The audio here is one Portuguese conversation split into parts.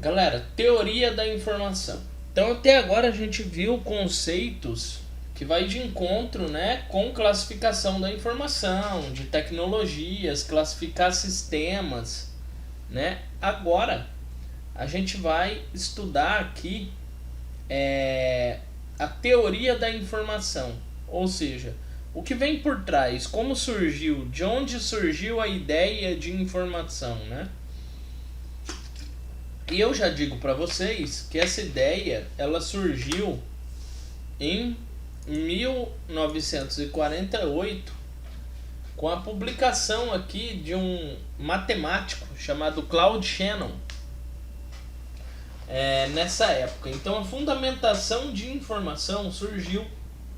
Galera, teoria da informação. Então até agora a gente viu conceitos que vai de encontro, né, com classificação da informação, de tecnologias, classificar sistemas, né? Agora a gente vai estudar aqui a teoria da informação, ou seja, o que vem por trás, como surgiu, de onde surgiu a ideia de informação, né? E eu já digo para vocês que essa ideia ela surgiu em 1948 com a publicação aqui de um matemático chamado Claude Shannon. Nessa época, então a fundamentação de informação surgiu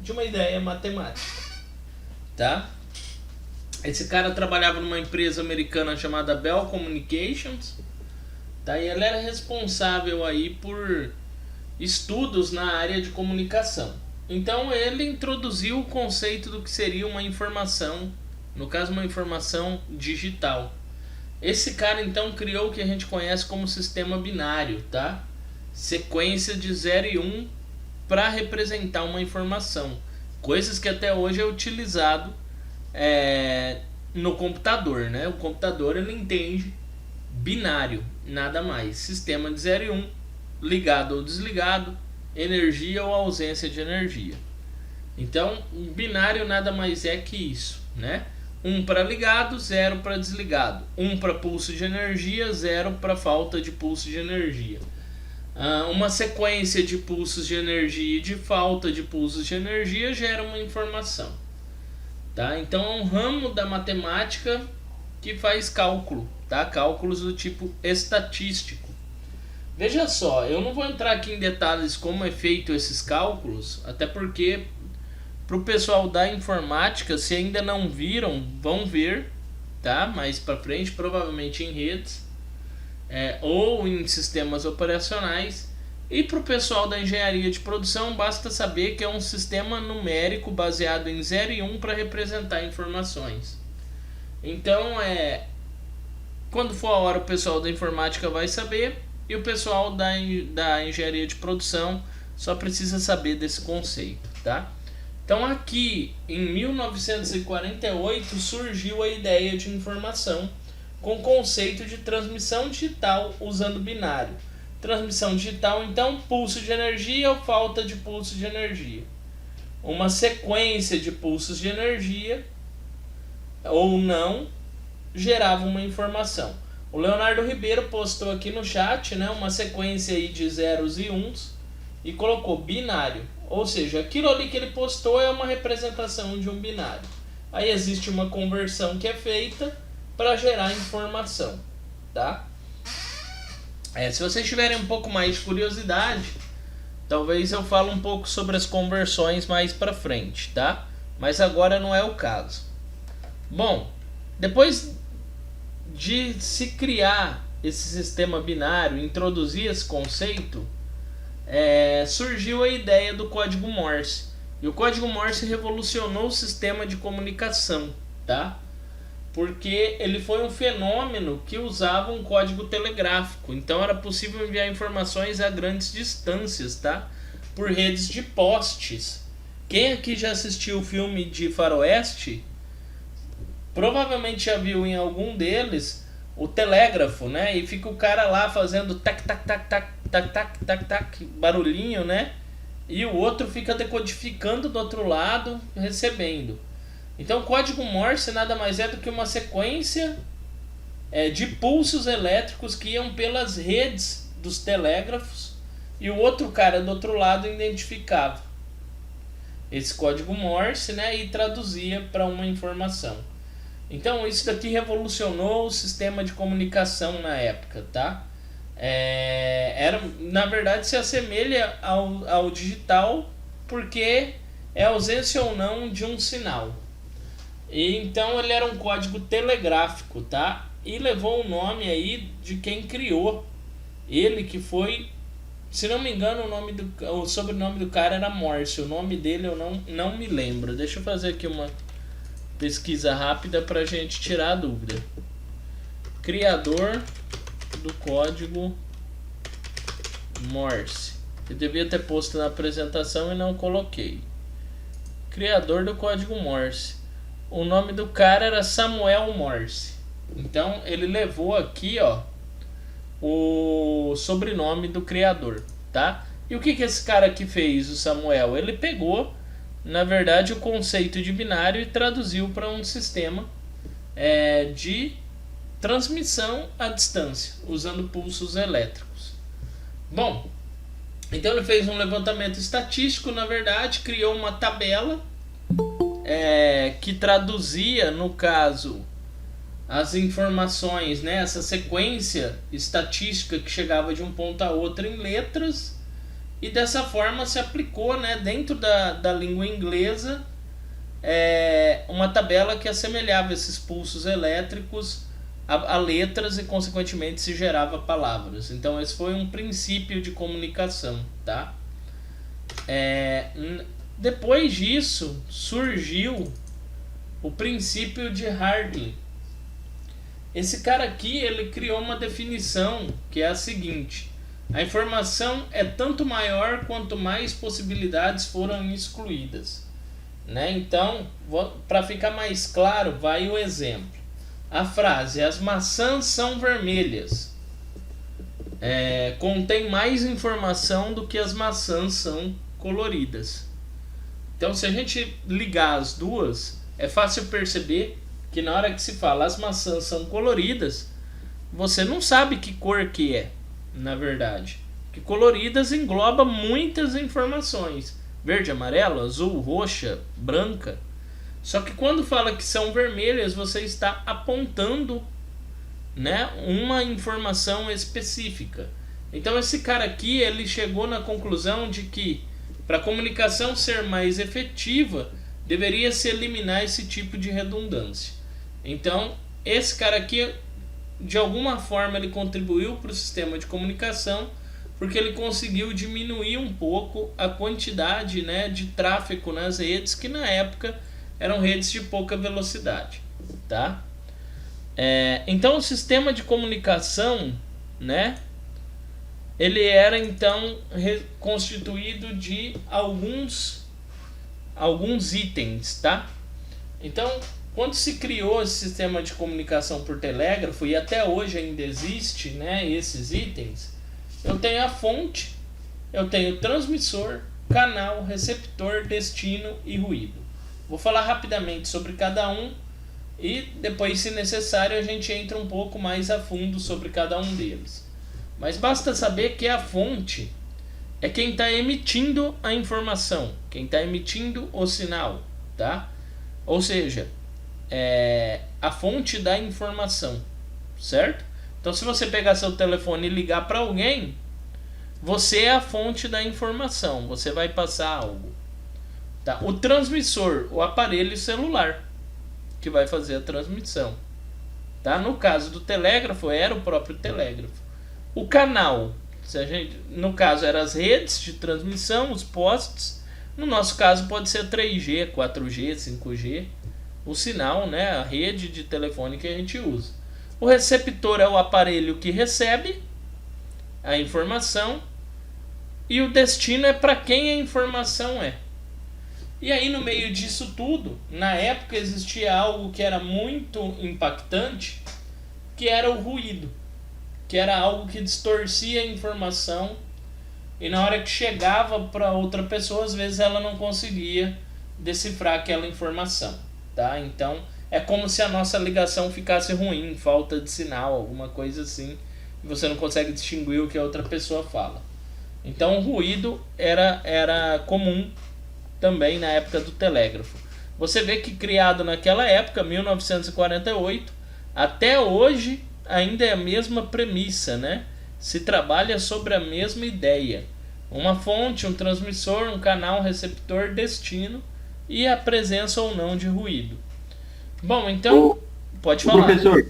de uma ideia matemática, tá? Esse cara trabalhava numa empresa americana chamada Bell Communications, tá? E ele era responsável aí por estudos na área de comunicação. Então ele introduziu o conceito do que seria uma informação, no caso uma informação digital. Esse cara então criou o que a gente conhece como sistema binário, tá? Sequência de 0 e 1 para representar uma informação. Coisas que até hoje é utilizado no computador, né? O computador ele entende binário, nada mais. Sistema de 0 e 1, ligado ou desligado, energia ou ausência de energia. Então, binário nada mais é que isso, né? 1 para ligado, 0 para desligado. 1 para pulso de energia, 0 para falta de pulso de energia. Uma sequência de pulsos de energia e de falta de pulsos de energia gera uma informação, tá? Então é um ramo da matemática que faz cálculo, tá? Cálculos do tipo estatístico. Veja só, eu não vou entrar aqui em detalhes como é feito esses cálculos, até porque para o pessoal da informática, se ainda não viram, vão ver, tá? Mais para frente, provavelmente em redes, ou em sistemas operacionais. E para o pessoal da engenharia de produção, basta saber que é um sistema numérico baseado em 0 e 1 para representar informações. Então, quando for a hora, o pessoal da informática vai saber, e o pessoal da engenharia de produção só precisa saber desse conceito, tá? Então aqui em 1948 surgiu a ideia de informação com o conceito de transmissão digital usando binário. Transmissão digital, então, pulso de energia ou falta de pulso de energia. Uma sequência de pulsos de energia ou não gerava uma informação. O Leonardo Ribeiro postou aqui no chat, né, uma sequência aí de zeros e uns e colocou binário. Ou seja, aquilo ali que ele postou é uma representação de um binário. Aí existe uma conversão que é feita para gerar informação, tá? Se vocês tiverem um pouco mais de curiosidade, talvez eu fale um pouco sobre as conversões mais para frente, tá? Mas agora não é o caso. Bom, depois de se criar esse sistema binário, introduzir esse conceito, surgiu a ideia do código Morse. E o código Morse revolucionou o sistema de comunicação, tá? Porque ele foi um fenômeno que usava um código telegráfico. Então era possível enviar informações a grandes distâncias, tá? Por redes de postes. Quem aqui já assistiu o filme de Faroeste, provavelmente já viu em algum deles o telégrafo, né? E fica o cara lá fazendo tac, tac, tac, tac, tac, tac, tac, tac, barulhinho, né? E o outro fica decodificando do outro lado, recebendo. Então o código Morse nada mais é do que uma sequência de pulsos elétricos que iam pelas redes dos telégrafos e o outro cara do outro lado identificava esse código Morse, né, e traduzia para uma informação. Então isso daqui revolucionou o sistema de comunicação na época, tá? Na verdade se assemelha ao digital porque é ausência ou não de um sinal. E então ele era um código telegráfico, tá? E levou o nome aí de quem criou. Ele que foi, se não me engano, o sobrenome do cara era Morse. O nome dele eu não me lembro. Deixa eu fazer aqui uma pesquisa rápida pra gente tirar a dúvida. Criador do código Morse. Eu devia ter posto na apresentação e não coloquei. Criador do código Morse. O nome do cara era Samuel Morse. Então ele levou aqui, ó, o sobrenome do criador, tá? E o que esse cara aqui fez, o Samuel? Ele pegou, na verdade, o conceito de binário e traduziu para um sistema de transmissão à distância, usando pulsos elétricos. Bom, então ele fez um levantamento estatístico, na verdade, criou uma tabela que traduzia, no caso, as informações, né, essa sequência estatística que chegava de um ponto a outro em letras, e dessa forma se aplicou, né, dentro da língua inglesa uma tabela que assemelhava esses pulsos elétricos a letras e consequentemente se gerava palavras. Então esse foi um princípio de comunicação, tá? Depois disso surgiu o princípio de Hartley. Esse cara aqui, ele criou uma definição que é a seguinte: a informação é tanto maior quanto mais possibilidades foram excluídas, né? Então, para ficar mais claro, vai o exemplo. A frase "as maçãs são vermelhas" contém mais informação do que "as maçãs são coloridas". Então, se a gente ligar as duas, é fácil perceber que na hora que se fala "as maçãs são coloridas", você não sabe que cor que é, na verdade. Que coloridas engloba muitas informações: verde, amarelo, azul, roxa, branca. Só que quando fala que são vermelhas, você está apontando, né, uma informação específica. Então esse cara aqui, ele chegou na conclusão de que para a comunicação ser mais efetiva, deveria se eliminar esse tipo de redundância. Então esse cara aqui, de alguma forma, ele contribuiu para o sistema de comunicação, porque ele conseguiu diminuir um pouco a quantidade, né, de tráfego nas redes, que na época eram redes de pouca velocidade, tá? Então o sistema de comunicação, né, ele era então constituído de alguns itens, tá? Então, quando se criou esse sistema de comunicação por telégrafo, e até hoje ainda existe, né, esses itens, eu tenho a fonte, eu tenho transmissor, canal, receptor, destino e ruído. Vou falar rapidamente sobre cada um e depois, se necessário, a gente entra um pouco mais a fundo sobre cada um deles. Mas basta saber que a fonte é quem está emitindo a informação, quem está emitindo o sinal, tá? Ou seja, a fonte da informação, certo? Então, se você pegar seu telefone e ligar para alguém, você é a fonte da informação, você vai passar algo, tá? O transmissor, o aparelho celular, que vai fazer a transmissão, tá? No caso do telégrafo, era o próprio telégrafo. O canal, no caso, eram as redes de transmissão, os postes. No nosso caso, pode ser 3G, 4G, 5G. O sinal, né, a rede de telefone que a gente usa. O receptor é o aparelho que recebe a informação, e o destino é para quem a informação é. E aí, no meio disso tudo, na época existia algo que era muito impactante, que era o ruído, que era algo que distorcia a informação, e na hora que chegava para outra pessoa, às vezes ela não conseguia decifrar aquela informação, tá? Então é como se a nossa ligação ficasse ruim, falta de sinal, alguma coisa assim, e você não consegue distinguir o que a outra pessoa fala. Então o ruído era comum também na época do telégrafo. Você vê que, criado naquela época, 1948, até hoje ainda é a mesma premissa, né? Se trabalha sobre a mesma ideia: uma fonte, um transmissor, um canal, um receptor, destino e a presença ou não de ruído. Bom, então, pode falar. Professor,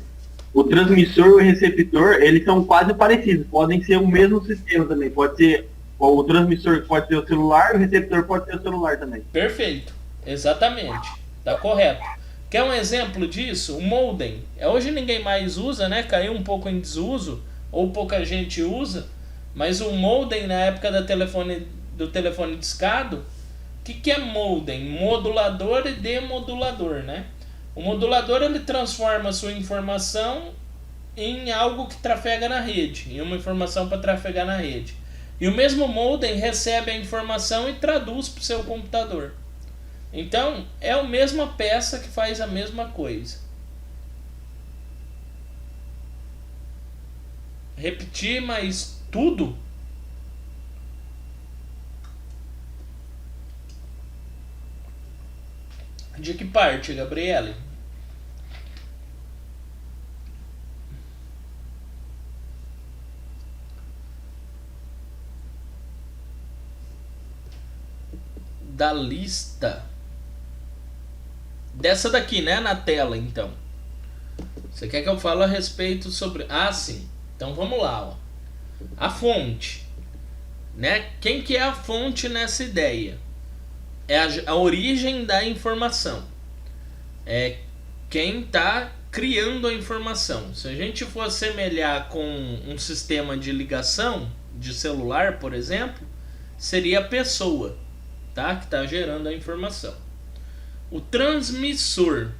o transmissor e o receptor, eles são quase parecidos, podem ser o mesmo sistema também. Pode ser o transmissor, pode ser o celular, e o receptor pode ser o celular também. Perfeito, exatamente, tá correto. Quer um exemplo disso? O modem. Hoje ninguém mais usa, né? Caiu um pouco em desuso, ou pouca gente usa, Mas o modem, na época do telefone discado, o que é modem? Modulador e demodulador, né? O modulador, ele transforma a sua informação em algo que trafega na rede, em uma informação para trafegar na rede. E o mesmo modem recebe a informação e traduz para o seu computador. Então, é a mesma peça que faz a mesma coisa. Repetir, mas tudo? De que parte, Gabriele? Da lista. Dessa daqui, né? Na tela, então. Você quer que eu fale a respeito sobre... Ah, sim. Então vamos lá, ó. A fonte, né? Quem que é a fonte nessa ideia? É a origem da informação. É quem está criando a informação. Se a gente for assemelhar com um sistema de ligação de celular, por exemplo, seria a pessoa, tá? Que está gerando a informação. O transmissor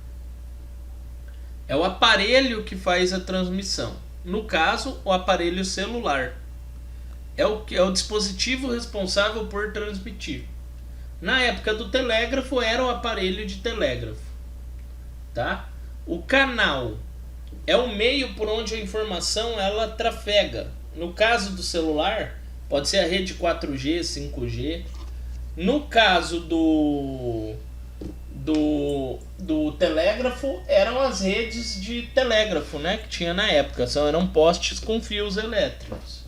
é o aparelho que faz a transmissão. No caso, o aparelho celular é o dispositivo responsável por transmitir. Na época do telégrafo, era o aparelho de telégrafo, tá? O canal é o meio por onde a informação ela trafega. No caso do celular, pode ser a rede 4G, 5G. No caso do telégrafo, eram as redes de telégrafo, né, que tinha na época. Eram postes com fios elétricos.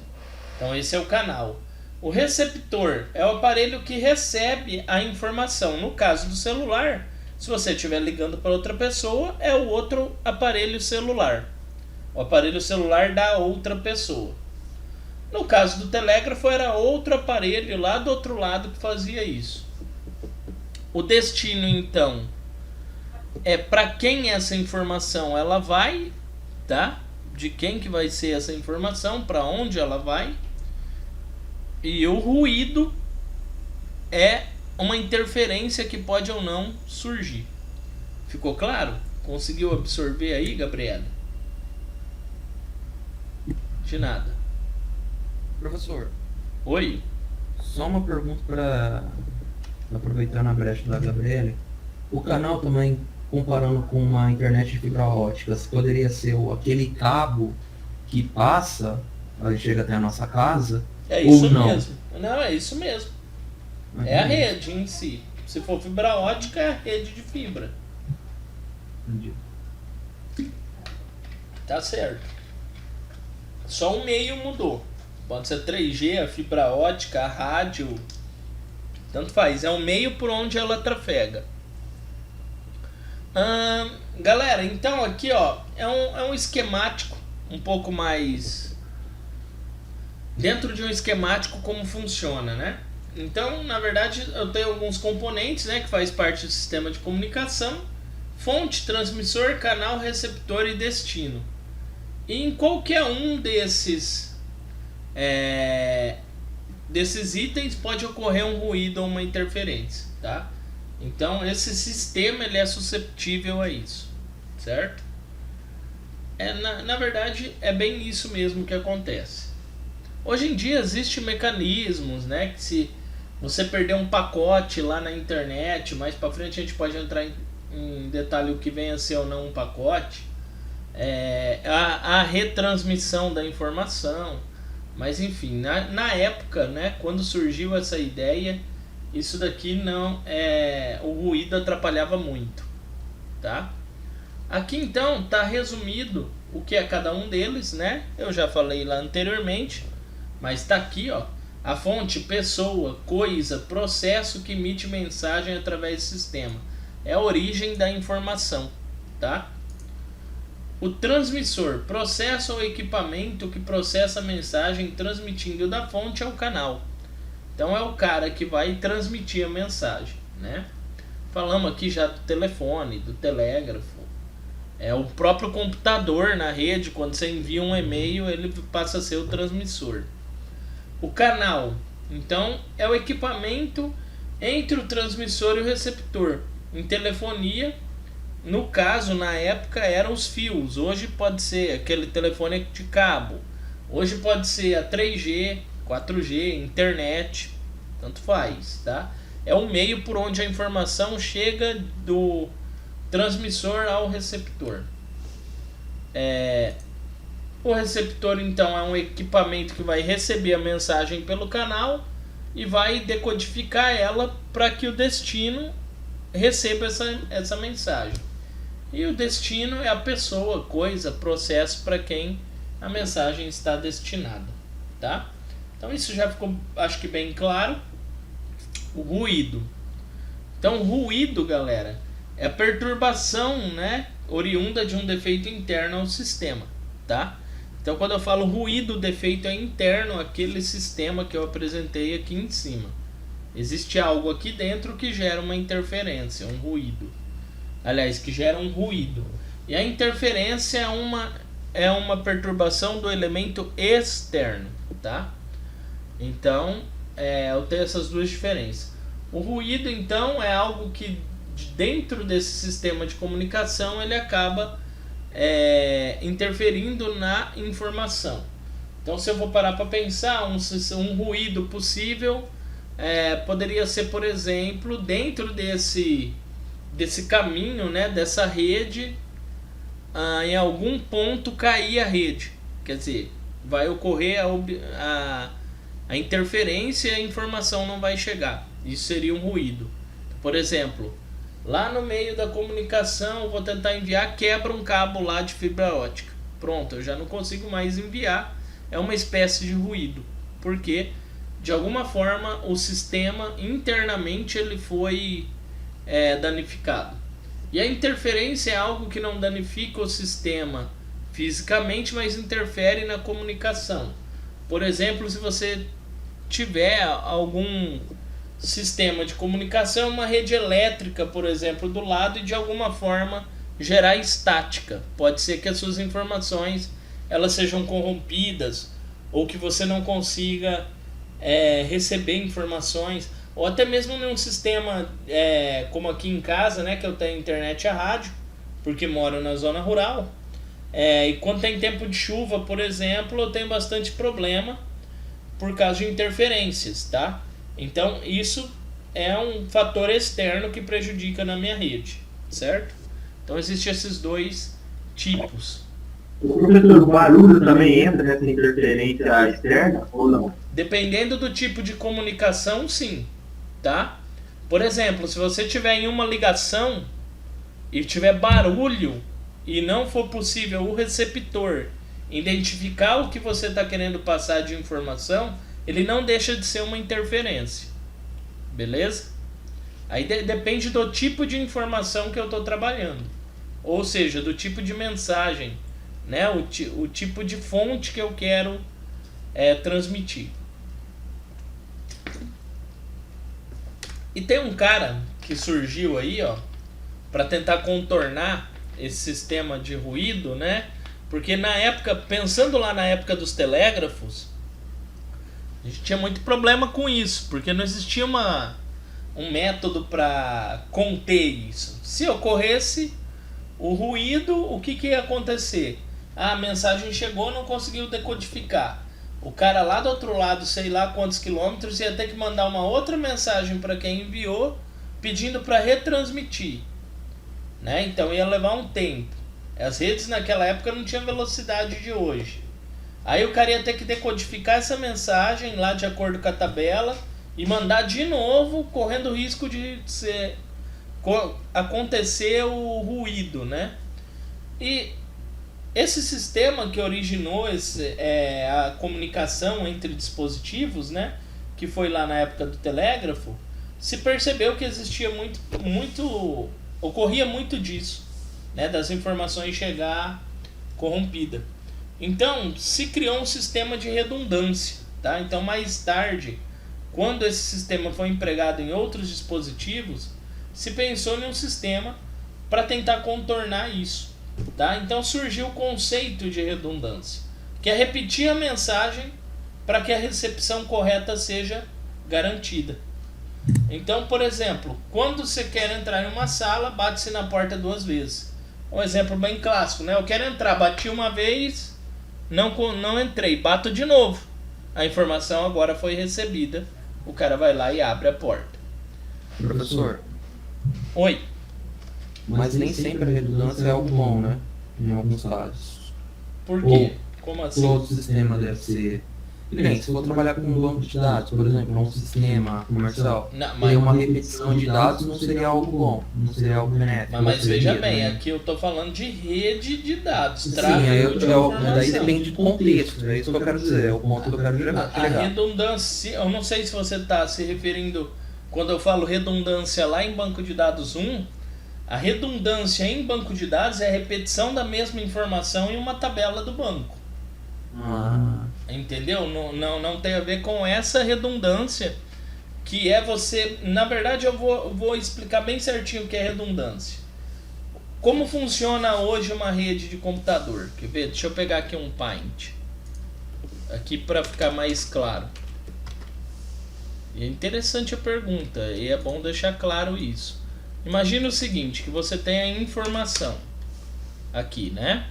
Então esse é o canal. O receptor é o aparelho que recebe a informação. No caso do celular, se você estiver ligando para outra pessoa, é o outro aparelho celular. O aparelho celular da outra pessoa. No caso do telégrafo, era outro aparelho lá do outro lado que fazia isso. O destino, então, é para quem essa informação ela vai, tá? De quem que vai ser essa informação, para onde ela vai. E o ruído é uma interferência que pode ou não surgir. Ficou claro? Conseguiu absorver aí, Gabriela? De nada. Professor, Oi? só uma pergunta para aproveitar a brecha da Gabriele. O canal também, comparando com uma internet de fibra ótica, poderia ser aquele cabo que passa, aí chega até a nossa casa? É isso ou não? mesmo. Não, é isso mesmo. É a rede em si. Se for fibra ótica, é a rede de fibra. Entendi. Tá certo. Só o meio mudou. Pode ser 3G, a fibra ótica, a rádio. Tanto faz. É o meio por onde ela trafega. Galera, então aqui ó, é um esquemático um pouco mais... Dentro de um esquemático como funciona, né? Então, na verdade, eu tenho alguns componentes, né, que faz parte do sistema de comunicação: fonte, transmissor, canal, receptor e destino. E em qualquer um desses itens pode ocorrer um ruído ou uma interferência, tá? Então, esse sistema ele é susceptível a isso, certo? Na verdade, é bem isso mesmo que acontece. Hoje em dia existem mecanismos, né, que se você perder um pacote lá na internet, mais para frente a gente pode entrar em detalhe o que vem a ser ou não um pacote, a retransmissão da informação. Mas enfim, na época, né, quando surgiu essa ideia, isso daqui não o ruído atrapalhava muito, tá? Aqui então está resumido o que é cada um deles, né? Eu já falei lá anteriormente. Mas está aqui, ó, a fonte, pessoa, coisa, processo que emite mensagem através do sistema. É a origem da informação, tá? O transmissor, processo ou equipamento que processa a mensagem transmitindo da fonte ao canal. Então é o cara que vai transmitir a mensagem, né? Falamos aqui já do telefone, do telégrafo. É o próprio computador na rede, quando você envia um e-mail, ele passa a ser o transmissor. O canal, então, é o equipamento entre o transmissor e o receptor. Em telefonia, no caso, na época, eram os fios. Hoje pode ser aquele telefone de cabo. Hoje pode ser a 3G, 4G, internet, tanto faz, tá? É o meio por onde a informação chega do transmissor ao receptor. O receptor, então, é um equipamento que vai receber a mensagem pelo canal e vai decodificar ela para que o destino receba essa mensagem. E o destino é a pessoa, coisa, processo para quem a mensagem está destinada, tá? Então isso já ficou, acho que bem claro. O ruído. Então, ruído, galera, é a perturbação, né, oriunda de um defeito interno ao sistema, tá? Então, quando eu falo ruído, o defeito é interno àquele sistema que eu apresentei aqui em cima. Existe algo aqui dentro que gera uma interferência, um ruído. Aliás, que gera um ruído. E a interferência é uma perturbação do elemento externo, tá? Então, eu tenho essas duas diferenças. O ruído, então, é algo que dentro desse sistema de comunicação ele acaba interferindo na informação. Então, se eu vou parar para pensar, um ruído possível poderia ser, por exemplo, dentro desse caminho, né, dessa rede, em algum ponto cair a rede. Quer dizer, vai ocorrer a interferência e a informação não vai chegar. Isso seria um ruído. Por exemplo, lá no meio da comunicação, eu vou tentar enviar, quebra um cabo lá de fibra ótica. Pronto, eu já não consigo mais enviar. É uma espécie de ruído. Porque, de alguma forma, o sistema internamente ele foi danificado. E a interferência é algo que não danifica o sistema fisicamente, mas interfere na comunicação. Por exemplo, se você tiver algum sistema de comunicação, uma rede elétrica, por exemplo, do lado, e de alguma forma gerar estática. Pode ser que as suas informações elas sejam corrompidas, ou que você não consiga receber informações, ou até mesmo num sistema como aqui em casa, né, que eu tenho internet e a rádio, porque moro na zona rural. E quando tem tempo de chuva, por exemplo, eu tenho bastante problema por causa de interferências, tá? Então isso é um fator externo que prejudica na minha rede, certo? Então existem esses dois tipos. O professor, o barulho também entra nessa interferência externa ou não? Dependendo do tipo de comunicação, sim, tá? Por exemplo, se você tiver em uma ligação e tiver barulho e não for possível o receptor identificar o que você está querendo passar de informação, ele não deixa de ser uma interferência. Beleza? Aí depende do tipo de informação que eu estou trabalhando. Ou seja, do tipo de mensagem, né? O tipo de fonte que eu quero transmitir. E tem um cara que surgiu aí, ó, para tentar contornar esse sistema de ruído, né? Porque na época, pensando lá na época dos telégrafos, a gente tinha muito problema com isso, porque não existia um método para conter isso. Se ocorresse o ruído, o que ia acontecer? A mensagem chegou, não conseguiu decodificar. O cara lá do outro lado, sei lá quantos quilômetros, ia ter que mandar uma outra mensagem para quem enviou, pedindo para retransmitir, né? Então ia levar um tempo. As redes naquela época não tinham velocidade de hoje. Aí o cara ia ter que decodificar essa mensagem lá de acordo com a tabela e mandar de novo, correndo o risco de acontecer o ruído, né? E esse sistema que originou a comunicação entre dispositivos, né, que foi lá na época do telégrafo, se percebeu que existia ocorria muito disso, né, das informações chegar corrompida. Então se criou um sistema de redundância, tá? Então mais tarde, quando esse sistema foi empregado em outros dispositivos, se pensou em um sistema para tentar contornar isso, tá? Então surgiu o conceito de redundância, que é repetir a mensagem para que a recepção correta seja garantida. Então, por exemplo, quando você quer entrar em uma sala, bate-se na porta 2 vezes. Um exemplo bem clássico, né? Eu quero entrar, bati uma vez, não entrei, bato de novo. A informação agora foi recebida. O cara vai lá e abre a porta. Professor, Oi. mas nem sempre a redundância é algo bom, né? Em alguns casos. Por quê? Como assim? Todo sistema deve ser... Que nem, se for trabalhar com um banco de dados, por exemplo, um sistema comercial, Não, ter uma repetição de dados não seria algo bom, não seria algo benéfico. Mas veja seria, bem, né? aqui eu tô falando de rede de dados. Sim, Tráfego de informação. daí depende do contexto, é isso que eu quero dizer, é o ponto que eu quero A chegar. redundância, eu não sei se você está se referindo, quando eu falo redundância lá em banco de dados 1, a redundância em banco de dados é a repetição da mesma informação em uma tabela do banco. Entendeu? Não tem a ver com essa redundância, que é você... Na verdade, eu vou explicar bem certinho o que é redundância. Como funciona hoje uma rede de computador? Quer ver? Deixa eu pegar aqui um Paint. Aqui para ficar mais claro. E é interessante a pergunta, e é bom deixar claro isso. Imagina o seguinte, que você tem a informação aqui, né?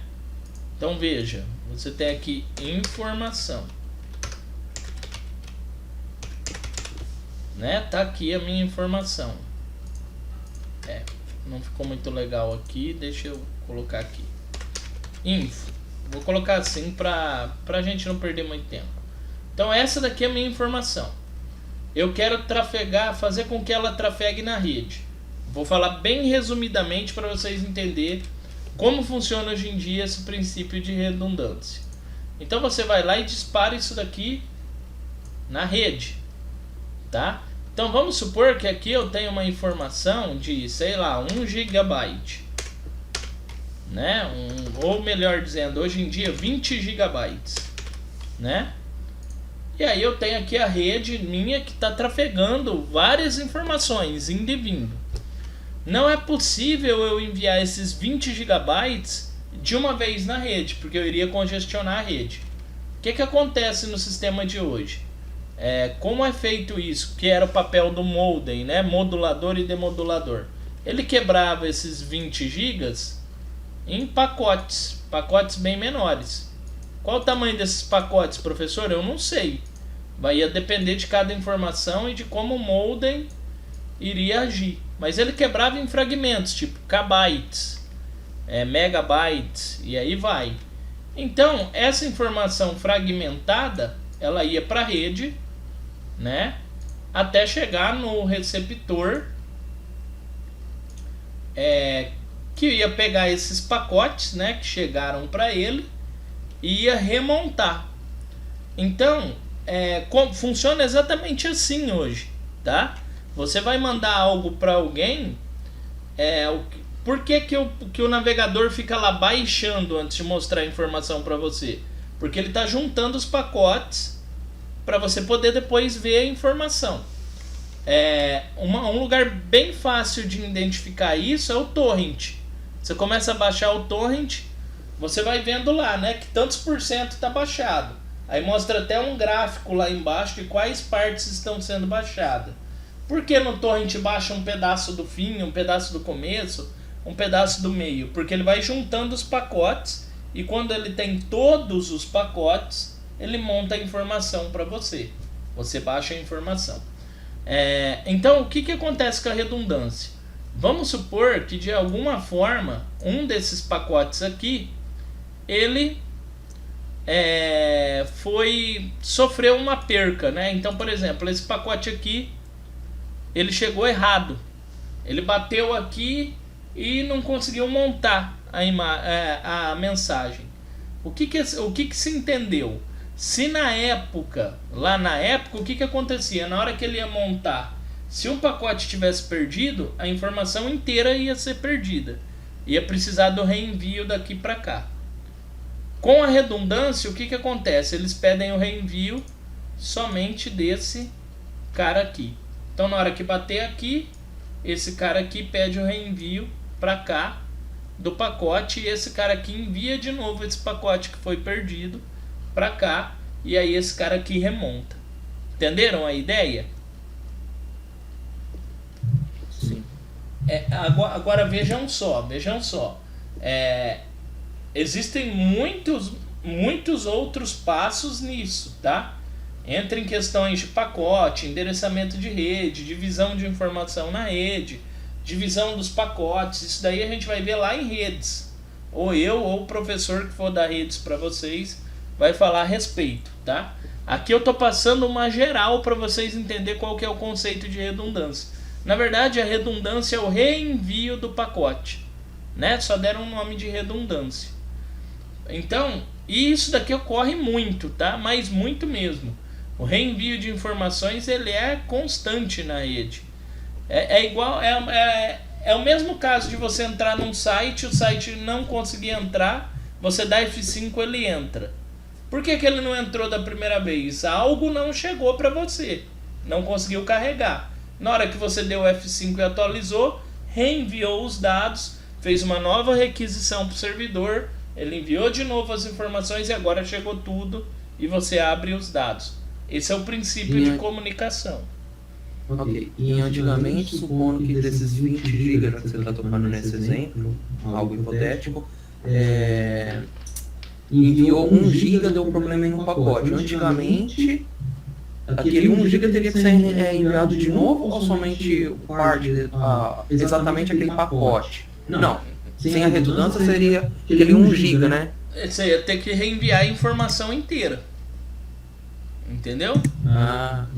Então veja, você tem aqui informação, né? Tá aqui a minha informação. Não ficou muito legal aqui, deixa eu colocar aqui. Info. Vou colocar assim pra gente não perder muito tempo. Então essa daqui é a minha informação. Eu quero trafegar, fazer com que ela trafegue na rede. Vou falar bem resumidamente para vocês entenderem como funciona hoje em dia esse princípio de redundância. Então você vai lá e dispara isso daqui na rede, tá? Então vamos supor que aqui eu tenho uma informação de, sei lá, 1 GB, né? Ou melhor dizendo, hoje em dia 20 GB, né? E aí eu tenho aqui a rede minha que está trafegando várias informações, indo e vindo. Não é possível eu enviar esses 20 GB de uma vez na rede, porque eu iria congestionar a rede. O que acontece no sistema de hoje? Como é feito isso? Que era o papel do modem, né? Modulador e demodulador. Ele quebrava esses 20 GB em pacotes bem menores. Qual o tamanho desses pacotes, professor? Eu não sei. Vai depender de cada informação e de como o modem iria agir. Mas ele quebrava em fragmentos, tipo kbytes, megabytes, e aí vai. Então, essa informação fragmentada, ela ia para a rede, né? Até chegar no receptor, que ia pegar esses pacotes, né, que chegaram para ele, e ia remontar. Então, funciona exatamente assim hoje, tá? Você vai mandar algo para alguém, por que o navegador fica lá baixando antes de mostrar a informação para você? Porque ele está juntando os pacotes para você poder depois ver a informação. Um lugar bem fácil de identificar isso é o torrent. Você começa a baixar o torrent, você vai vendo lá, né, que tantos por cento está baixado. Aí mostra até um gráfico lá embaixo de quais partes estão sendo baixadas. Por que no torrent baixa um pedaço do fim, um pedaço do começo, um pedaço do meio? Porque ele vai juntando os pacotes e quando ele tem todos os pacotes, ele monta a informação para você. Você baixa a informação. Então, o que acontece com a redundância? Vamos supor que de alguma forma, um desses pacotes aqui, ele sofreu uma perca, né? Então, por exemplo, esse pacote aqui, ele chegou errado. Ele bateu aqui e não conseguiu montar a mensagem. O que se entendeu? Se lá na época, o que acontecia? Na hora que ele ia montar, se um pacote tivesse perdido, a informação inteira ia ser perdida. Ia precisar do reenvio daqui para cá. Com a redundância, o que acontece? Eles pedem o reenvio somente desse cara aqui. Então, na hora que bater aqui, esse cara aqui pede o reenvio para cá do pacote e esse cara aqui envia de novo esse pacote que foi perdido para cá e aí esse cara aqui remonta. Entenderam a ideia? Sim. Agora vejam só. Existem muitos outros passos nisso, tá? Entra em questões de pacote, endereçamento de rede, divisão de informação na rede, divisão dos pacotes. Isso daí a gente vai ver lá em redes. Ou eu ou o professor que for dar redes para vocês vai falar a respeito, tá? Aqui eu tô passando uma geral para vocês entenderem qual que é o conceito de redundância. Na verdade, a redundância é o reenvio do pacote, né? Só deram um nome de redundância. Então, isso daqui ocorre muito, tá? Mas muito mesmo. O reenvio de informações ele é constante na rede. É o mesmo caso de você entrar num site, o site não conseguir entrar, você dá F5, ele entra. Por que ele não entrou da primeira vez? Algo não chegou para você, não conseguiu carregar. Na hora que você deu F5 e atualizou, reenviou os dados, fez uma nova requisição para o servidor, ele enviou de novo as informações e agora chegou tudo e você abre os dados. Esse é o princípio de comunicação. Ok. E antigamente, supondo que desses 20 GB que você está tomando nesse exemplo, algo hipotético, enviou 1 GB, deu problema em um pacote. Antigamente, aquele 1 GB teria que ser enviado de novo ou somente exatamente aquele pacote? Não. Sem a redundância seria aquele 1 GB, né? Você ia ter que reenviar a informação inteira. Entendeu?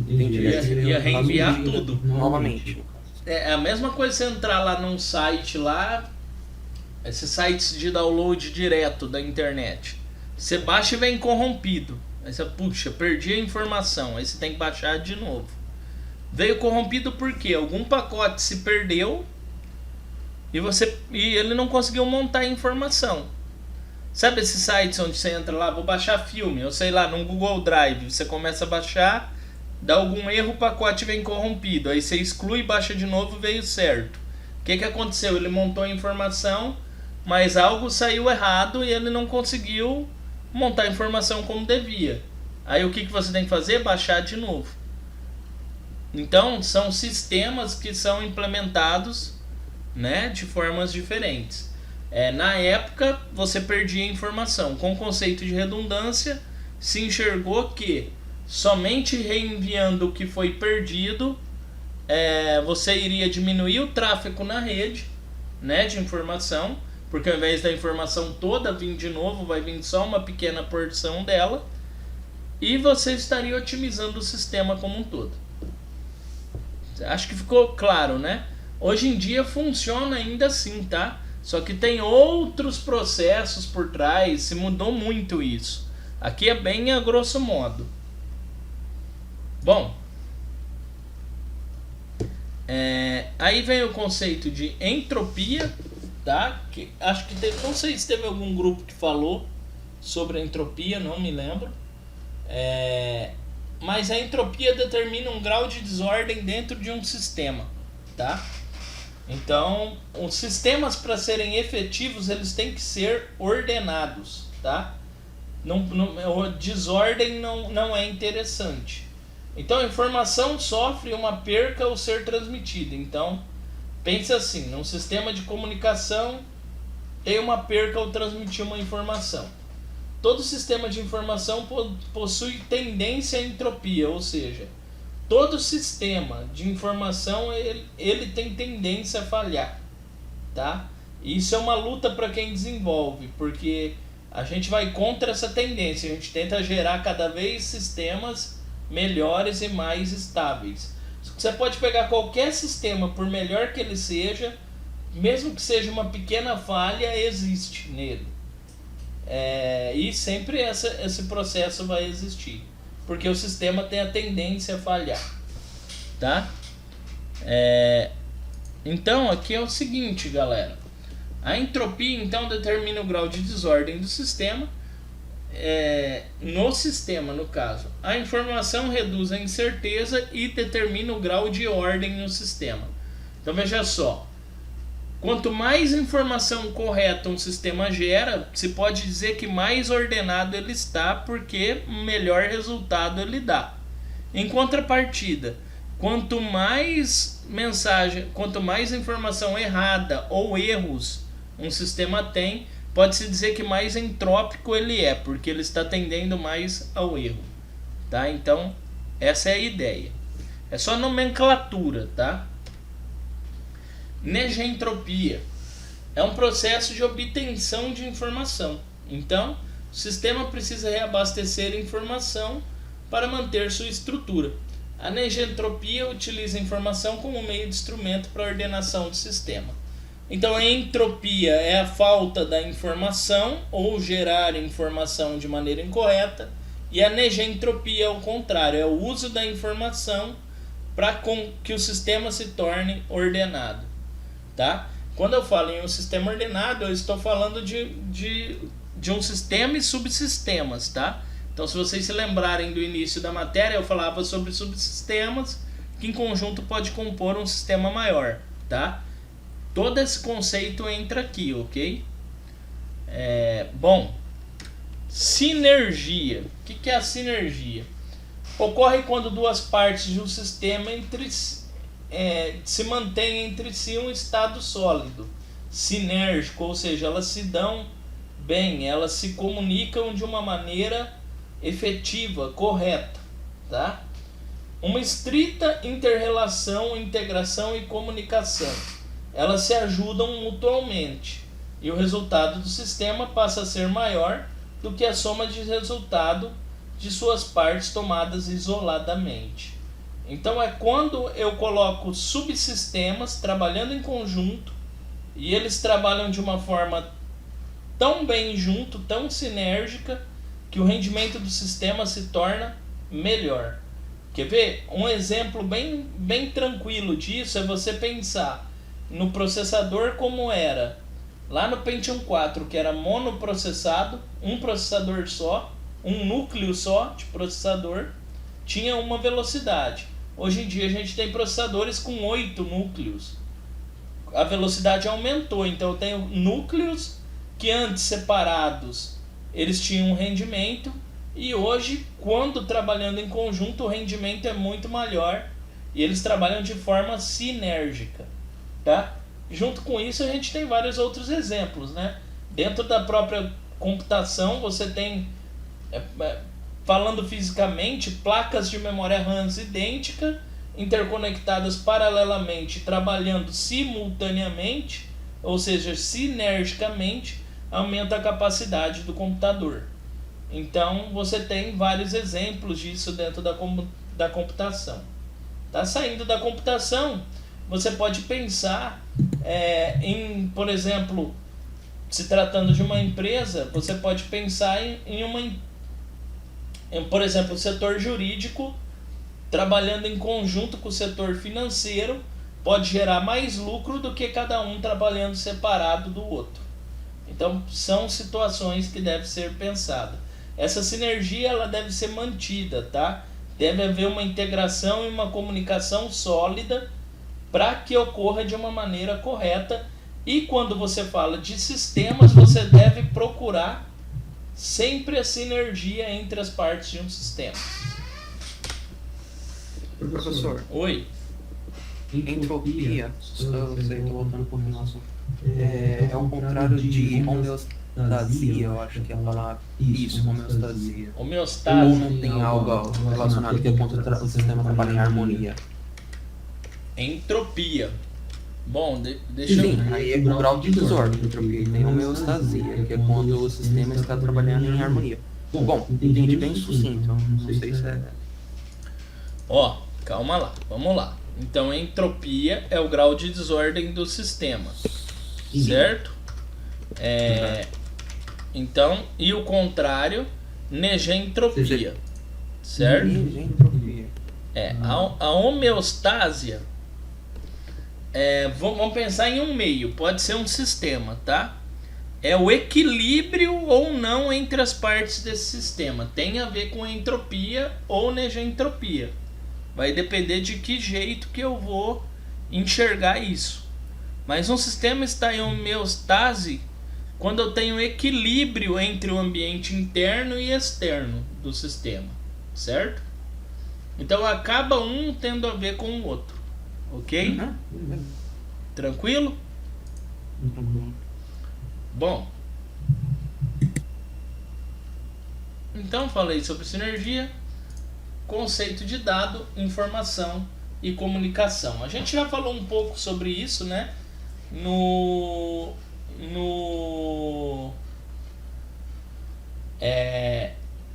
Entendi. Ia reenviar tudo. Novamente. É a mesma coisa você entrar lá num site lá, esses sites de download direto da internet. Você baixa e vem corrompido. Aí você, puxa, perdi a informação. Aí você tem que baixar de novo. Veio corrompido porque algum pacote se perdeu e ele não conseguiu montar a informação. Sabe esses sites onde você entra lá, vou baixar filme, eu sei lá, num Google Drive, você começa a baixar, dá algum erro, o pacote vem corrompido, aí você exclui, baixa de novo, veio certo. O que aconteceu? Ele montou a informação, mas algo saiu errado e ele não conseguiu montar a informação como devia. Aí o que você tem que fazer? Baixar de novo. Então, são sistemas que são implementados, né, de formas diferentes. Na época, você perdia a informação. Com o conceito de redundância, se enxergou que somente reenviando o que foi perdido, você iria diminuir o tráfego na rede, né, de informação, porque ao invés da informação toda vir de novo, vai vir só uma pequena porção dela, e você estaria otimizando o sistema como um todo. Acho que ficou claro, né? Hoje em dia funciona ainda assim, tá? Só que tem outros processos por trás, se mudou muito isso. Aqui é bem a grosso modo. Bom, aí vem o conceito de entropia, tá? Que acho que não sei se teve algum grupo que falou sobre a entropia, não me lembro. Mas a entropia determina um grau de desordem dentro de um sistema, tá? Então, os sistemas, para serem efetivos, eles têm que ser ordenados, tá? Desordem não é interessante. Então, a informação sofre uma perca ao ser transmitida. Então, pense assim, num sistema de comunicação tem uma perca ao transmitir uma informação. Todo sistema de informação possui tendência à entropia, ou seja, todo sistema de informação ele tem tendência a falhar, tá? Isso é uma luta para quem desenvolve, porque a gente vai contra essa tendência, a gente tenta gerar cada vez sistemas melhores e mais estáveis. Você pode pegar qualquer sistema, por melhor que ele seja, mesmo que seja uma pequena falha, existe nele. E sempre esse processo vai existir, porque o sistema tem a tendência a falhar, tá? Então aqui é o seguinte, galera, a entropia então determina o grau de desordem do sistema. No sistema, no caso, a informação reduz a incerteza e determina o grau de ordem no sistema. Então veja só, Quanto mais informação correta um sistema gera, se pode dizer que mais ordenado ele está, porque melhor resultado ele dá. Em contrapartida, quanto mais informação errada ou erros um sistema tem, pode-se dizer que mais entrópico ele é, porque ele está tendendo mais ao erro. Tá? Então, essa é a ideia. É só nomenclatura, tá? Negentropia é um processo de obtenção de informação. Então, o sistema precisa reabastecer informação para manter sua estrutura. A negentropia utiliza a informação como meio de instrumento para a ordenação do sistema. Então, a entropia é a falta da informação ou gerar informação de maneira incorreta, e a negentropia é o contrário, é o uso da informação para que o sistema se torne ordenado. Tá? Quando eu falo em um sistema ordenado, eu estou falando de um sistema e subsistemas. Tá? Então, se vocês se lembrarem do início da matéria, eu falava sobre subsistemas que em conjunto pode compor um sistema maior. Tá? Todo esse conceito entra aqui, ok? Bom, sinergia. O que é a sinergia? Ocorre quando duas partes de um sistema se mantêm entre si um estado sólido, sinérgico, ou seja, elas se dão bem, elas se comunicam de uma maneira efetiva, correta, tá? Uma estrita inter-relação, integração e comunicação. Elas se ajudam mutuamente e o resultado do sistema passa a ser maior do que a soma de resultado de suas partes tomadas isoladamente. Então é quando eu coloco subsistemas trabalhando em conjunto e eles trabalham de uma forma tão bem junto, tão sinérgica, que o rendimento do sistema se torna melhor. Quer ver? Um exemplo bem tranquilo disso é você pensar no processador como era lá no Pentium 4, que era monoprocessado, um processador só, um núcleo só de processador, tinha uma velocidade. Hoje em dia a gente tem processadores com 8 núcleos. A velocidade aumentou, então eu tenho núcleos que antes separados eles tinham um rendimento, e hoje, quando trabalhando em conjunto, o rendimento é muito maior e eles trabalham de forma sinérgica. Tá? Junto com isso a gente tem vários outros exemplos, né? Dentro da própria computação você tem, falando fisicamente, placas de memória RAM idênticas, interconectadas paralelamente, trabalhando simultaneamente, ou seja, sinergicamente, aumenta a capacidade do computador. Então você tem vários exemplos disso dentro da computação. Tá? Saindo da computação, você pode pensar em, por exemplo, se tratando de uma empresa, você pode pensar por exemplo, o setor jurídico trabalhando em conjunto com o setor financeiro pode gerar mais lucro do que cada um trabalhando separado do outro. Então, são situações que devem ser pensadas. Essa sinergia ela deve ser mantida, tá? Deve haver uma integração e uma comunicação sólida para que ocorra de uma maneira correta. E quando você fala de sistemas, você deve procurar sempre a sinergia entre as partes de um sistema. Professor, Oi. entropia, eu sei, tô voltando um pouquinho no assunto. É o contrário de homeostasia, eu acho que é a palavra. Isso, homeostasia. Ou Homeostase. não tem algo relacionado que é quando o sistema trabalha em harmonia. Entropia. Bom, deixa Sim, eu... aí é o grau de desordem de entropia. E tem homeostasia, que é quando o sistema está trabalhando em harmonia. Bom, entendi bem sucinto, não sei se é... Ó, calma lá, vamos lá. Então, entropia é o grau de desordem do sistema, certo? Então, e o contrário, negentropia, certo? Entropia. A homeostásia, vamos pensar em um meio, pode ser um sistema, tá? É o equilíbrio ou não entre as partes desse sistema. Tem a ver com entropia ou negentropia. Vai depender de que jeito que eu vou enxergar isso, Mas um sistema está em homeostase quando eu tenho equilíbrio entre o ambiente interno e externo do sistema, certo? Então acaba um tendo a ver com o outro, ok? Tranquilo? Bom, então falei sobre sinergia, conceito de dado, informação e comunicação. A gente já falou um pouco sobre isso, né?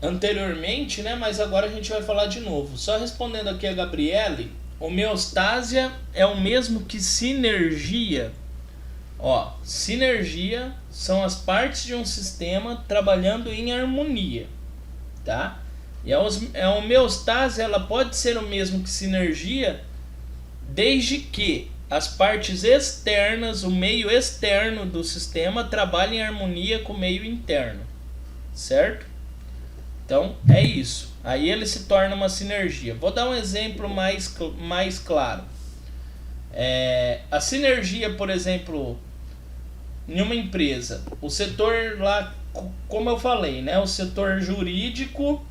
Anteriormente, né? Mas agora a gente vai falar de novo. Só respondendo aqui a Gabriele, homeostásia é o mesmo que sinergia. Ó, sinergia são as partes de um sistema trabalhando em harmonia, tá? E a homeostase ela pode ser o mesmo que sinergia, desde que as partes externas, o meio externo do sistema trabalhem em harmonia com o meio interno, certo? Então é isso. Aí ele se torna uma sinergia. Vou dar um exemplo mais claro. A sinergia, por exemplo, em uma empresa, o setor lá, como eu falei, né, o setor jurídico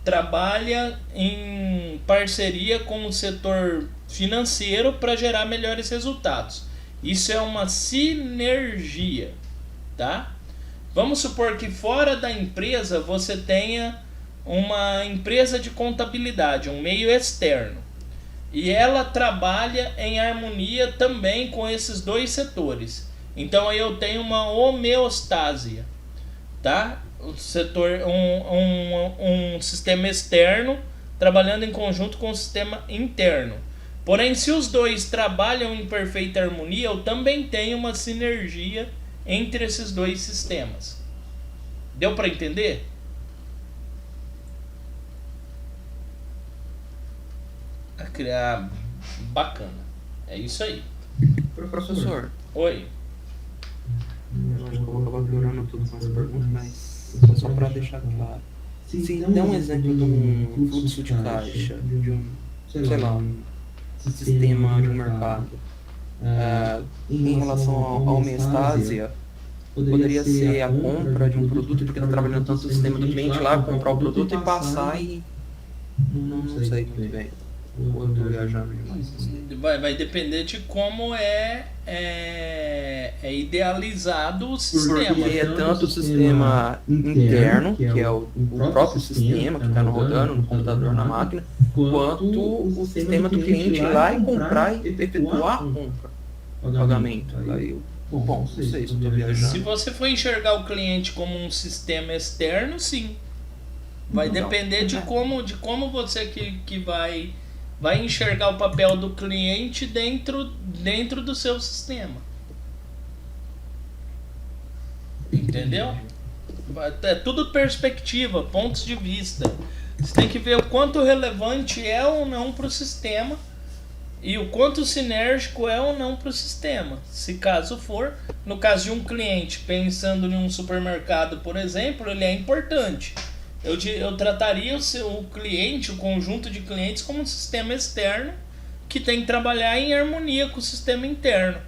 trabalha em parceria com o setor financeiro para gerar melhores resultados. Isso é uma sinergia, tá? Vamos supor que fora da empresa você tenha uma empresa de contabilidade, um meio externo, e ela trabalha em harmonia também com esses dois setores. Então aí eu tenho uma homeostásia, tá? O setor, um sistema externo trabalhando em conjunto com o sistema interno. Porém, se os dois trabalham em perfeita harmonia, eu também tenho uma sinergia entre esses dois sistemas. Deu para entender? Bacana. É isso aí. Professor, Oi. eu acho que eu vou acabar piorando tudo com essa pergunta, mas só para deixar claro. Se der um exemplo de um fluxo de caixa, de um, sei lá, um sistema de um mercado, em relação à homeostásia, poderia ser a compra de um produto, porque está trabalhando tanto o sistema do cliente lá, comprar o produto e passar e... Não sei muito bem. Ou eu tô viajando demais. Vai depender de como é idealizado o sistema. Porque é tanto o sistema interno, que é o próprio sistema que está rodando no computador, na máquina, quanto o sistema do cliente ir lá e comprar e efetuar a compra, o pagamento. Aí, bom, não sei se eu estou viajando. Se você for enxergar o cliente como um sistema externo, sim. Vai depender de como você que vai enxergar o papel do cliente dentro do seu sistema. Entendeu? É tudo perspectiva, pontos de vista. Você tem que ver o quanto relevante é ou não para o sistema e o quanto sinérgico é ou não para o sistema. Se caso for, no caso de um cliente, pensando em um supermercado, por exemplo, ele é importante. Eu trataria o cliente, o conjunto de clientes, como um sistema externo que tem que trabalhar em harmonia com o sistema interno.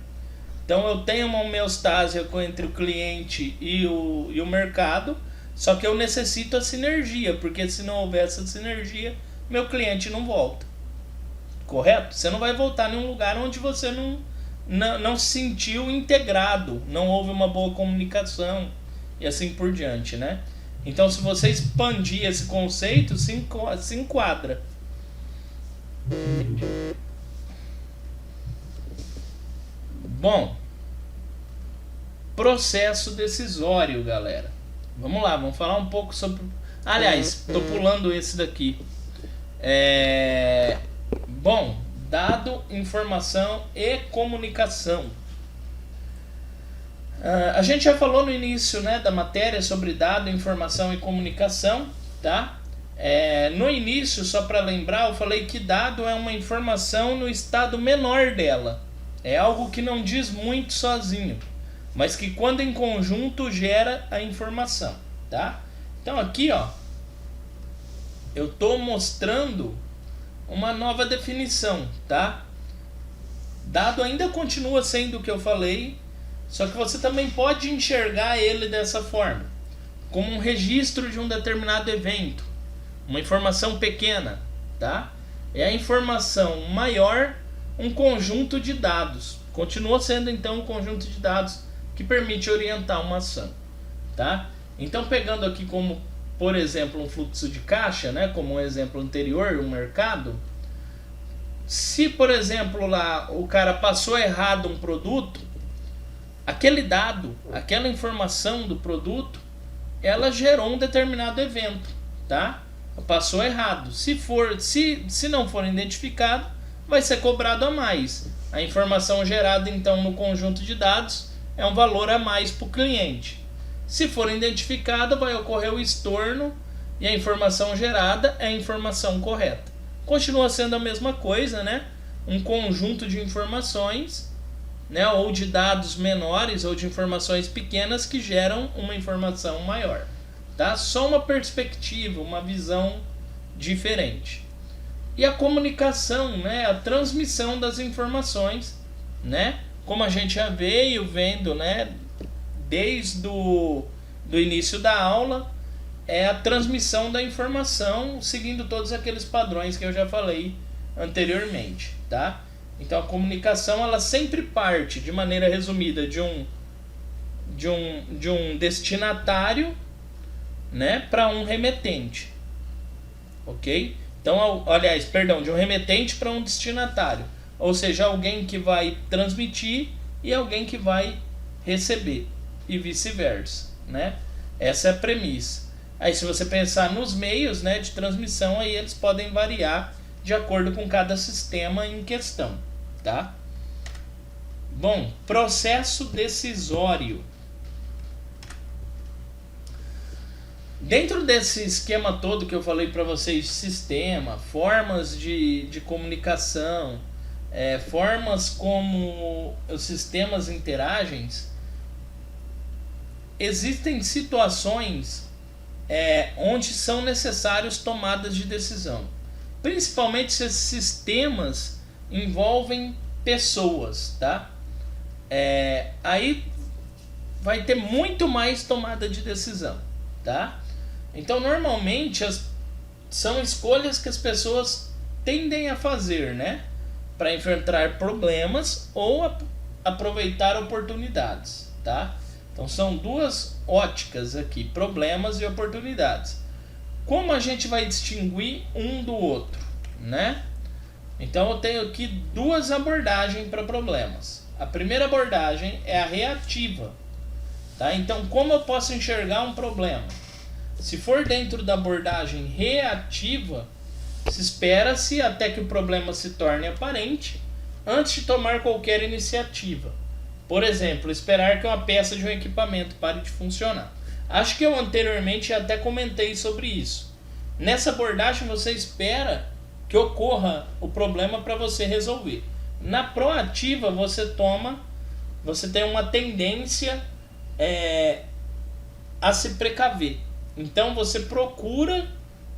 Então eu tenho uma homeostase entre o cliente e o mercado, só que eu necessito a sinergia, porque se não houver essa sinergia, meu cliente não volta. Correto? Você não vai voltar em um lugar onde você não se sentiu integrado, não houve uma boa comunicação e assim por diante, né? Então, se você expandir esse conceito, se enquadra. Bom, processo decisório, galera. Vamos lá, vamos falar um pouco sobre... Aliás, estou pulando esse daqui. Bom, dado, informação e comunicação. A gente já falou no início, né, da matéria sobre dado, informação e comunicação, tá? No início, só para lembrar, eu falei que dado é uma informação no estado menor dela. É algo que não diz muito sozinho, mas que quando em conjunto gera a informação, tá? Então aqui, ó, eu estou mostrando uma nova definição, tá? Dado ainda continua sendo o que eu falei, só que você também pode enxergar ele dessa forma, como um registro de um determinado evento, uma informação pequena, tá? É a informação maior, um conjunto de dados. Continua sendo então um conjunto de dados que permite orientar uma ação, tá? Então, pegando aqui como, por exemplo, um fluxo de caixa, né, como um exemplo anterior, um mercado, se, por exemplo, lá o cara passou errado um produto, aquele dado, aquela informação do produto, ela gerou um determinado evento, tá? Passou errado. Se não for identificado, vai ser cobrado a mais. A informação gerada então no conjunto de dados é um valor a mais para o cliente. Se for identificado, vai ocorrer o estorno e a informação gerada é a informação correta. Continua sendo a mesma coisa, né? Um conjunto de informações, né? Ou de dados menores ou de informações pequenas que geram uma informação maior, tá? Só uma perspectiva, uma visão diferente. E a comunicação, né? A transmissão das informações, né? Como a gente já veio vendo, né? Desde do início da aula, é a transmissão da informação seguindo todos aqueles padrões que eu já falei anteriormente, tá? Então a comunicação, ela sempre parte, de maneira resumida, de um destinatário, né, para um remetente, ok? Então, de um remetente para um destinatário, ou seja, alguém que vai transmitir e alguém que vai receber, e vice-versa, né? Essa é a premissa. Aí, se você pensar nos meios, né, de transmissão, aí eles podem variar de acordo com cada sistema em questão, tá? Bom, processo decisório. Dentro desse esquema todo que eu falei para vocês, sistema, formas de comunicação, formas como os sistemas interagem, existem situações onde são necessárias tomadas de decisão, principalmente se esses sistemas envolvem pessoas, tá? Aí vai ter muito mais tomada de decisão, tá? Então, normalmente são escolhas que as pessoas tendem a fazer, né, para enfrentar problemas ou aproveitar oportunidades, tá? Então são duas óticas aqui, problemas e oportunidades. Como a gente vai distinguir um do outro, né? Então eu tenho aqui duas abordagens para problemas. A primeira abordagem é a reativa, tá? Então, como eu posso enxergar um problema? Se for dentro da abordagem reativa, se espera-se até que o problema se torne aparente antes de tomar qualquer iniciativa. Por exemplo, esperar que uma peça de um equipamento pare de funcionar. Acho que eu anteriormente até comentei sobre isso. Nessa abordagem você espera que ocorra o problema para você resolver. Na proativa você tem uma tendência a se precaver. Então você procura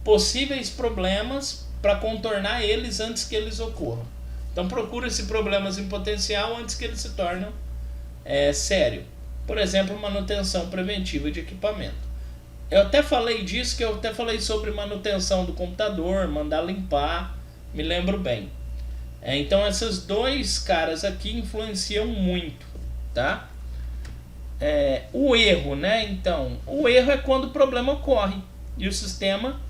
possíveis problemas para contornar eles antes que eles ocorram. Então procura-se problemas em potencial antes que eles se tornem sério. Por exemplo, manutenção preventiva de equipamento. Eu até falei disso, que eu até falei sobre manutenção do computador, mandar limpar, me lembro bem. Então esses dois caras aqui influenciam muito, tá? O erro, né? Então, o erro é quando o problema ocorre e o sistema,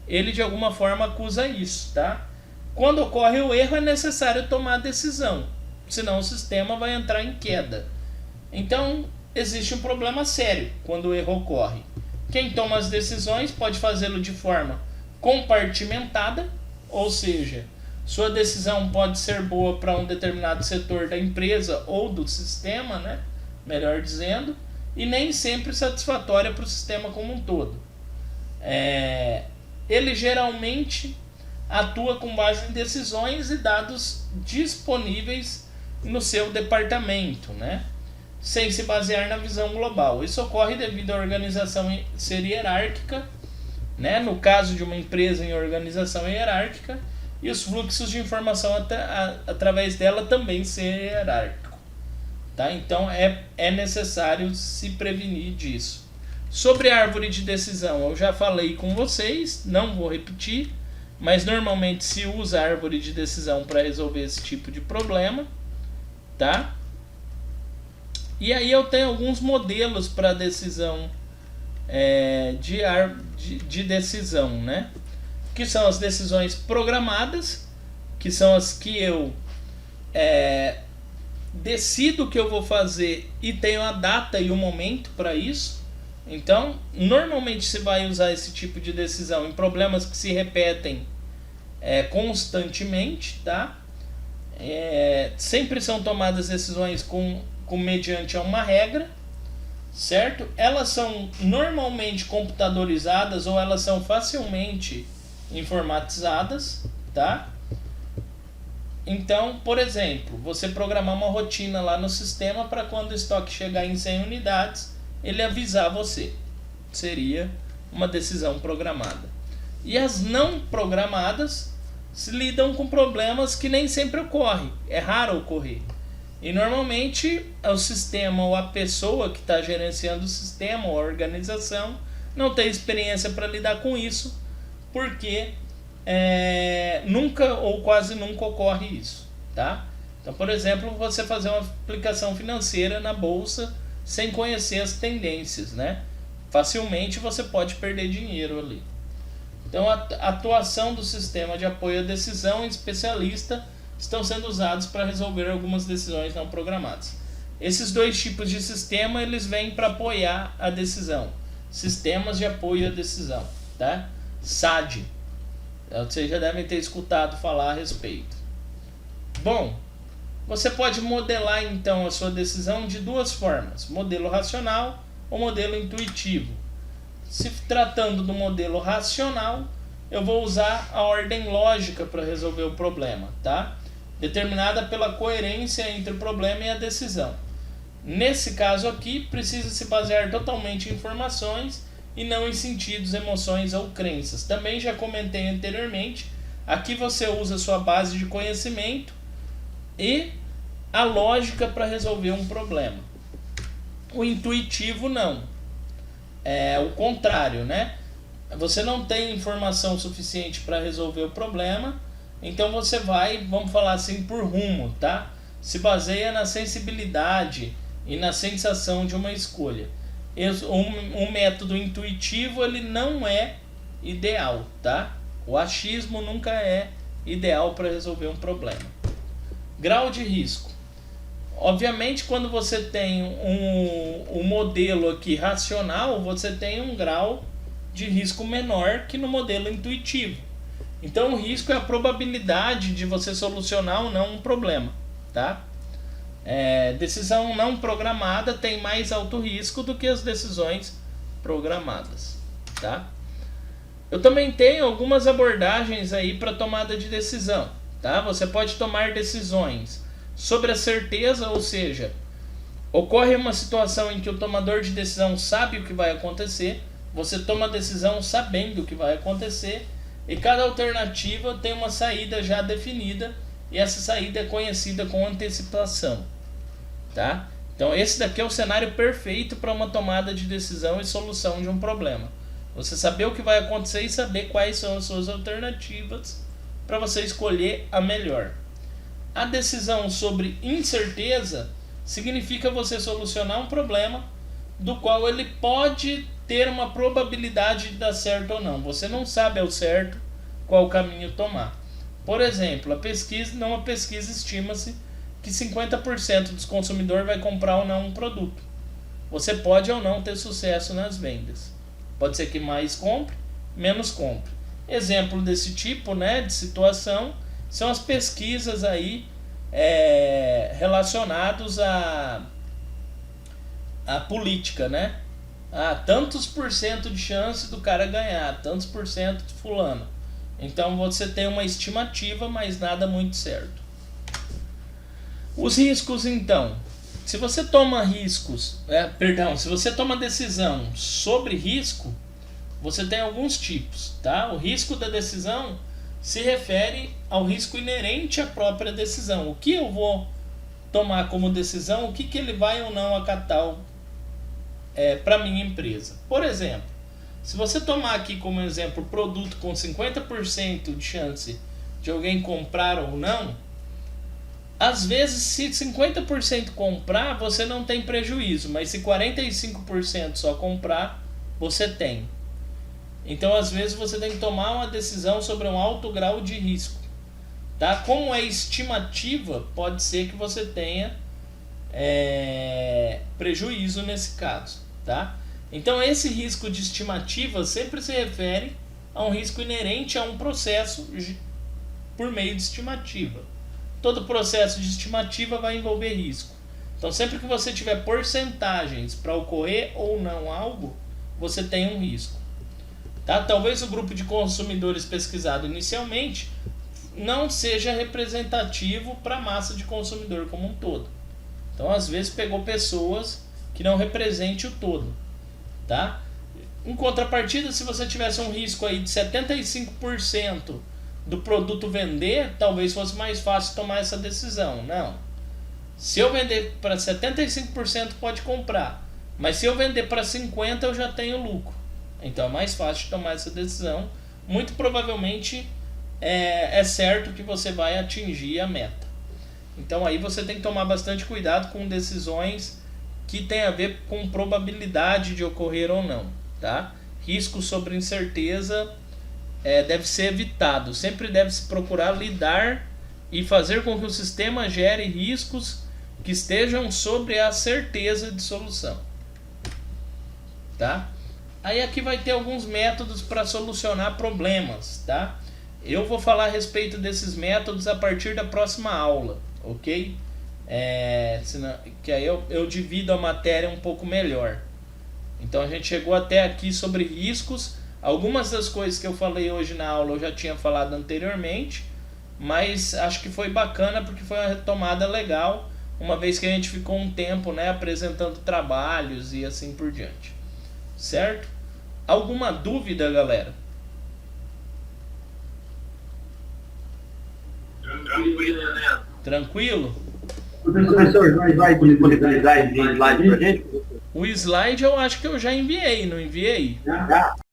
ele de alguma forma acusa isso, tá? Quando ocorre o erro é necessário tomar a decisão, senão o sistema vai entrar em queda. Então, existe um problema sério quando o erro ocorre. Quem toma as decisões pode fazê-lo de forma compartimentada, ou seja, sua decisão pode ser boa para um determinado setor da empresa ou do sistema, né? Melhor dizendo, e nem sempre satisfatória para o sistema como um todo. Ele geralmente atua com base em decisões e dados disponíveis no seu departamento, né? Sem se basear na visão global. Isso ocorre devido à organização ser hierárquica, né? No caso de uma empresa em organização hierárquica, e os fluxos de informação através dela também ser hierárquico. Tá? Então é necessário se prevenir disso. Sobre a árvore de decisão, eu já falei com vocês, não vou repetir, mas normalmente se usa a árvore de decisão para resolver esse tipo de problema. Tá? E aí eu tenho alguns modelos para decisão de decisão, né? Que são as decisões programadas, que são as que eu decido o que eu vou fazer e tenho a data e o momento para isso. Então, normalmente se vai usar esse tipo de decisão em problemas que se repetem constantemente, tá? Sempre são tomadas decisões mediante uma regra, certo? Elas são normalmente computadorizadas ou elas são facilmente informatizadas, tá? Então, por exemplo, você programar uma rotina lá no sistema para quando o estoque chegar em 100 unidades, ele avisar você. Seria uma decisão programada. E as não programadas se lidam com problemas que nem sempre ocorrem. É raro ocorrer. E normalmente o sistema ou a pessoa que está gerenciando o sistema ou a organização não tem experiência para lidar com isso, porque nunca ou quase nunca ocorre isso, tá? Então, por exemplo, você fazer uma aplicação financeira na bolsa sem conhecer as tendências, né? Facilmente você pode perder dinheiro ali. Então, a atuação do sistema de apoio à decisão e especialista estão sendo usados para resolver algumas decisões não programadas. Esses dois tipos de sistema, eles vêm para apoiar a decisão. Sistemas de apoio à decisão, tá? SAD. Vocês já devem ter escutado falar a respeito. Bom, você pode modelar então a sua decisão de duas formas: modelo racional ou modelo intuitivo. Se tratando do modelo racional, eu vou usar a ordem lógica para resolver o problema, tá? Determinada pela coerência entre o problema e a decisão. Nesse caso aqui, precisa se basear totalmente em informações e não em sentidos, emoções ou crenças. Também já comentei anteriormente, aqui você usa sua base de conhecimento e a lógica para resolver um problema. O intuitivo não. É o contrário, né? Você não tem informação suficiente para resolver o problema, então você vai, vamos falar assim, por rumo, tá? Se baseia na sensibilidade e na sensação de uma escolha. Um método intuitivo, ele não é ideal, tá? O achismo nunca é ideal para resolver um problema. Grau de risco. Obviamente, quando você tem um modelo aqui racional, você tem um grau de risco menor que no modelo intuitivo. Então, o risco é a probabilidade de você solucionar ou não um problema, tá? Decisão não programada tem mais alto risco do que as decisões programadas, tá? Eu também tenho algumas abordagens aí para tomada de decisão, tá? Você pode tomar decisões sobre a certeza, ou seja, ocorre uma situação em que o tomador de decisão sabe o que vai acontecer, você toma a decisão sabendo o que vai acontecer, e cada alternativa tem uma saída já definida, e essa saída é conhecida com antecipação, tá? Então esse daqui é o cenário perfeito para uma tomada de decisão e solução de um problema. Você saber o que vai acontecer e saber quais são as suas alternativas para você escolher a melhor. A decisão sobre incerteza significa você solucionar um problema do qual ele pode ter uma probabilidade de dar certo ou não. Você não sabe ao certo qual caminho tomar. Por exemplo, numa pesquisa estima-se que 50% dos consumidores vai comprar ou não um produto. Você pode ou não ter sucesso nas vendas. Pode ser que mais compre, menos compre. Exemplo desse tipo, né, de situação são as pesquisas aí relacionados à política, né? Tantos por cento de chance do cara ganhar, tantos por cento de fulano. Então você tem uma estimativa, mas nada muito certo. Os riscos, então. Se você toma se você toma decisão sobre risco, você tem alguns tipos, tá? O risco da decisão se refere ao risco inerente à própria decisão. O que eu vou tomar como decisão, o que ele vai ou não acatar para minha empresa. Por exemplo, se você tomar aqui como exemplo produto com 50% de chance de alguém comprar ou não, às vezes se 50% comprar, você não tem prejuízo, mas se 45% só comprar, você tem. Então às vezes você tem que tomar uma decisão sobre um alto grau de risco. Tá? Como é estimativa, pode ser que você tenha prejuízo nesse caso. Tá? Então esse risco de estimativa sempre se refere a um risco inerente a um processo por meio de estimativa. Todo processo de estimativa vai envolver risco. Então sempre que você tiver porcentagens para ocorrer ou não algo, você tem um risco. Tá? Talvez o grupo de consumidores pesquisado inicialmente não seja representativo para a massa de consumidor como um todo. Então às vezes pegou pessoas que não representem o todo. Tá? Em contrapartida, se você tivesse um risco aí de 75% do produto vender, talvez fosse mais fácil tomar essa decisão. Não. Se eu vender para 75% pode comprar, mas se eu vender para 50% eu já tenho lucro. Então é mais fácil de tomar essa decisão. Muito provavelmente é certo que você vai atingir a meta. Então aí você tem que tomar bastante cuidado com decisões que tem a ver com probabilidade de ocorrer ou não. Tá? Risco sobre incerteza deve ser evitado. Sempre deve-se procurar lidar e fazer com que o sistema gere riscos que estejam sobre a certeza de solução. Tá? Aí aqui vai ter alguns métodos para solucionar problemas. Tá? Eu vou falar a respeito desses métodos a partir da próxima aula. Ok? Que aí eu divido a matéria um pouco melhor. Então a gente chegou até aqui sobre riscos. Algumas das coisas que eu falei hoje na aula eu já tinha falado anteriormente, mas acho que foi bacana porque foi uma retomada legal, uma vez que a gente ficou um tempo, né, apresentando trabalhos e assim por diante. Certo? Alguma dúvida, galera? Tranquilo, né? Tranquilo? Professor, vai disponibilizar esse slide pra gente? O slide eu acho que eu já enviei, não enviei? Já.